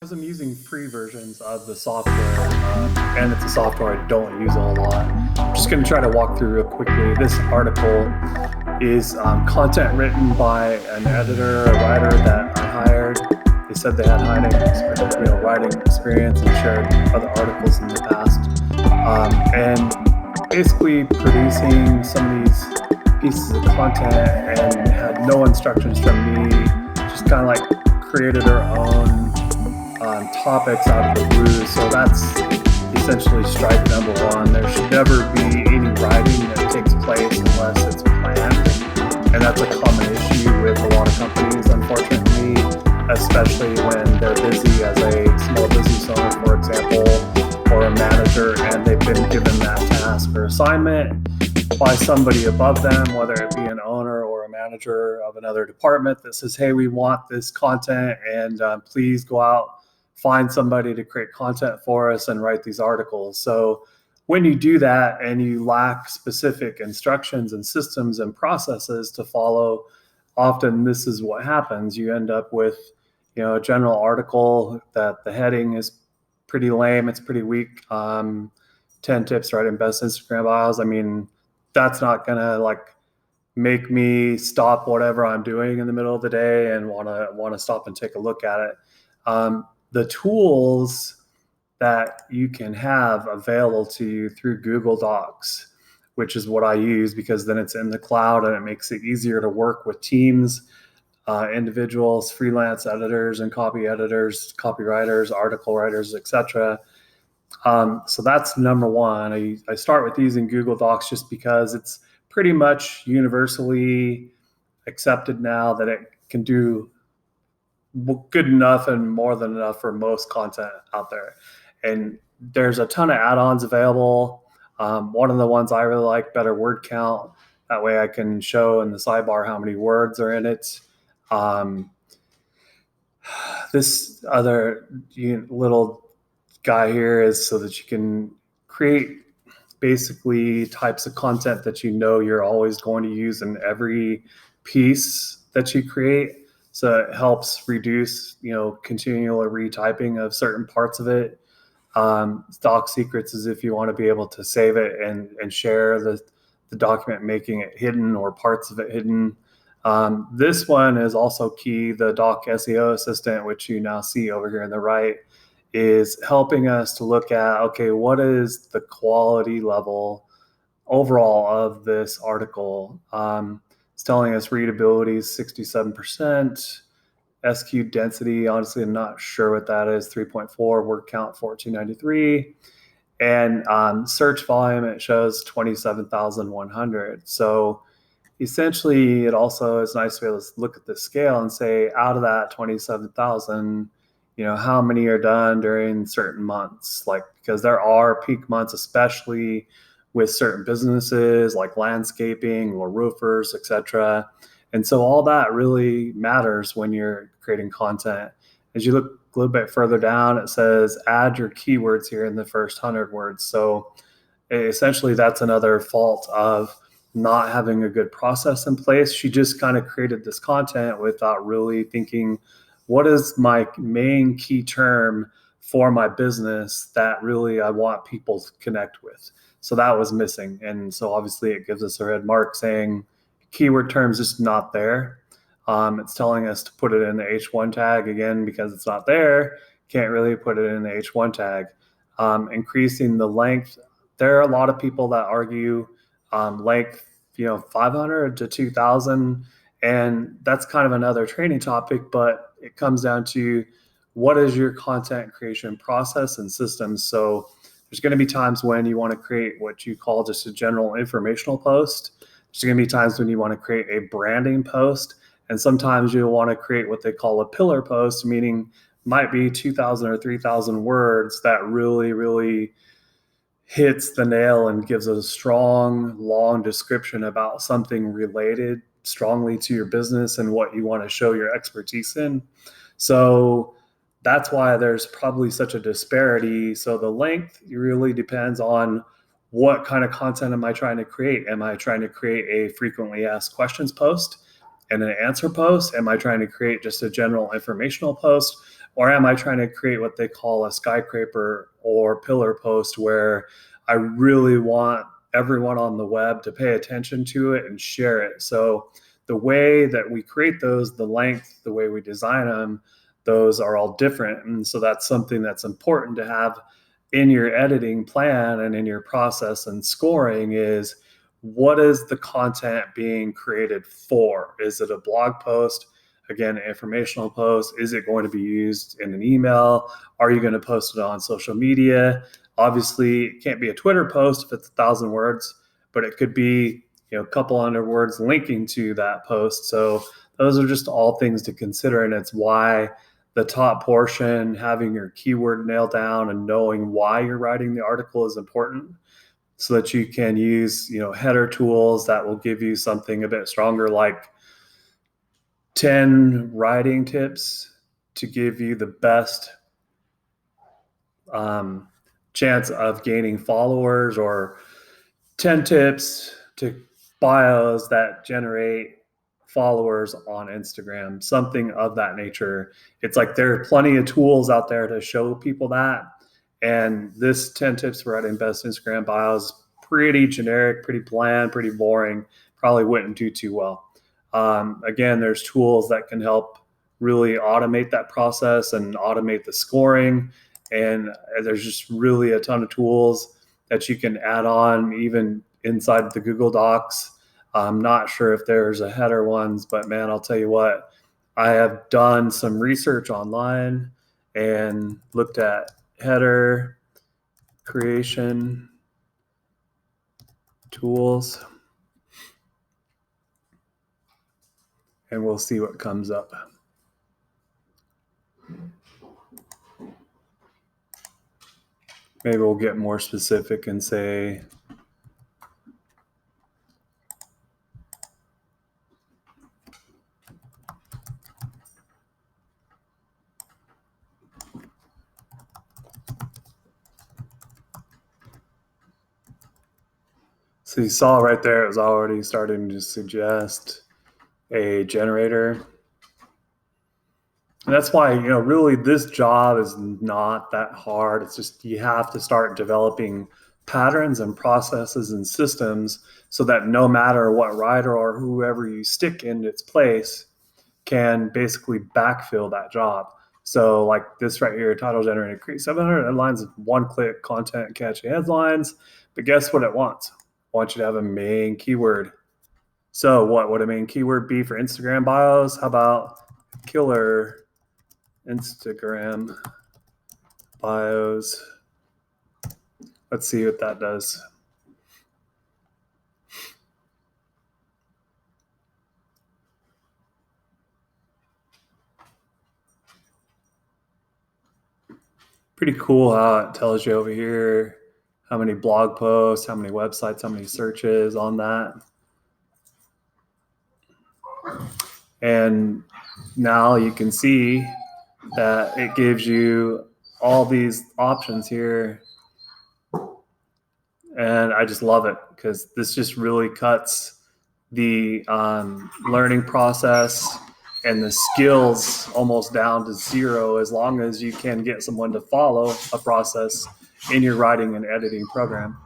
Because I'm using free versions of the software, and it's a software I don't use a whole lot. I'm just going to try to walk through real quickly. This article is content written by an editor, a writer that I hired. They said they had writing experience and shared other articles in the past, and basically producing some of these pieces of content and had no instructions from me. Just kind of like created her own topics out of the blue. So that's essentially strike number one. There should never be any writing that takes place unless it's planned. And that's a common issue with a lot of companies, unfortunately, especially when they're busy as a small business owner, for example, or a manager, and they've been given that task or assignment by somebody above them, whether it be an owner or a manager of another department that says, hey, we want this content, and please go out, find somebody to create content for us and write these articles. So when you do that and you lack specific instructions and systems and processes to follow, often this is what happens. You end up with, a general article that the heading is pretty lame. It's pretty weak. 10 tips writing best Instagram bios. I mean, that's not going to make me stop whatever I'm doing in the middle of the day and want to stop and take a look at it. The tools that you can have available to you through Google Docs, which is what I use because then it's in the cloud and it makes it easier to work with teams, individuals, freelance editors and copy editors, copywriters, article writers, etc. So that's number one. I start with using Google Docs just because it's pretty much universally accepted now that it can do good enough and more than enough for most content out there. And there's a ton of add-ons available. One of the ones I really like, better word count. That way I can show in the sidebar how many words are in it. This other little guy here is so that you can create basically types of content that you're always going to use in every piece that you create. So it helps reduce, continual retyping of certain parts of it. Doc secrets is if you want to be able to save it and share the document, making it hidden or parts of it hidden. This one is also key. The Doc SEO assistant, which you now see over here on the right, is helping us to look at, okay, what is the quality level overall of this article? It's telling us readability is 67%. SQ density, honestly, I'm not sure what that is, 3.4, word count 1493. And search volume, it shows 27,100. So essentially, it also is nice to be able to look at the scale and say, out of that 27,000, how many are done during certain months? Because there are peak months, especially with certain businesses like landscaping or roofers, etc. And so all that really matters when you're creating content. As you look a little bit further down, it says add your keywords here in the first 100 words. So essentially that's another fault of not having a good process in place. She just kind of created this content without really thinking, what is my main key term for my business that really I want people to connect with? So that was missing. And so obviously it gives us a red mark saying keyword terms just not there. It's telling us to put it in the H1 tag again, because it's not there. Can't really put it in the H1 tag. Increasing the length. There are a lot of people that argue length, 500 to 2,000. And that's kind of another training topic, but it comes down to what is your content creation process and systems. So there's going to be times when you want to create what you call just a general informational post. There's going to be times when you want to create a branding post. And sometimes you'll want to create what they call a pillar post, meaning might be 2,000 or 3,000 words that really, really hits the nail and gives a strong, long description about something related strongly to your business and what you want to show your expertise in. So that's why there's probably such a disparity. So the length really depends on what kind of content am I trying to create? Am I trying to create a frequently asked questions post and an answer post? Am I trying to create just a general informational post? Or am I trying to create what they call a skyscraper or pillar post where I really want everyone on the web to pay attention to it and share it? So the way that we create those, the length, the way we design them, those are all different. And so that's something that's important to have in your editing plan and in your process and scoring is what is the content being created for? Is it a blog post? Again, an informational post? Is it going to be used in an email? Are you going to post it on social media? Obviously, it can't be a Twitter post if it's 1,000 words, but it could be a couple hundred words linking to that post. So those are just all things to consider, and it's why the top portion, having your keyword nailed down and knowing why you're writing the article is important, so that you can use header tools that will give you something a bit stronger, like 10 writing tips to give you the best chance of gaining followers, or 10 tips to bios that generate followers on Instagram, something of that nature. It's like there are plenty of tools out there to show people that. And this 10 tips for writing best Instagram bios, pretty generic, pretty bland, pretty boring, probably wouldn't do too well. Again, there's tools that can help really automate that process and automate the scoring. And there's just really a ton of tools that you can add on even inside the Google Docs. I'm not sure if there's a header ones, but man, I'll tell you what, I have done some research online and looked at header creation tools, and we'll see what comes up. Maybe we'll get more specific and say so you saw right there, it was already starting to suggest a generator. And that's why, really this job is not that hard. It's just you have to start developing patterns and processes and systems so that no matter what writer or whoever you stick in its place can basically backfill that job. So like this right here, title generator, create 700 headlines, one-click content, catchy headlines. But guess what it wants? I want you to have a main keyword. So what would a main keyword be for Instagram bios? How about killer Instagram bios? Let's see what that does. Pretty cool how it tells you over here how many blog posts, how many websites, how many searches on that. And now you can see that it gives you all these options here. And I just love it because this just really cuts the learning process and the skills almost down to zero, as long as you can get someone to follow a process in your writing and editing program.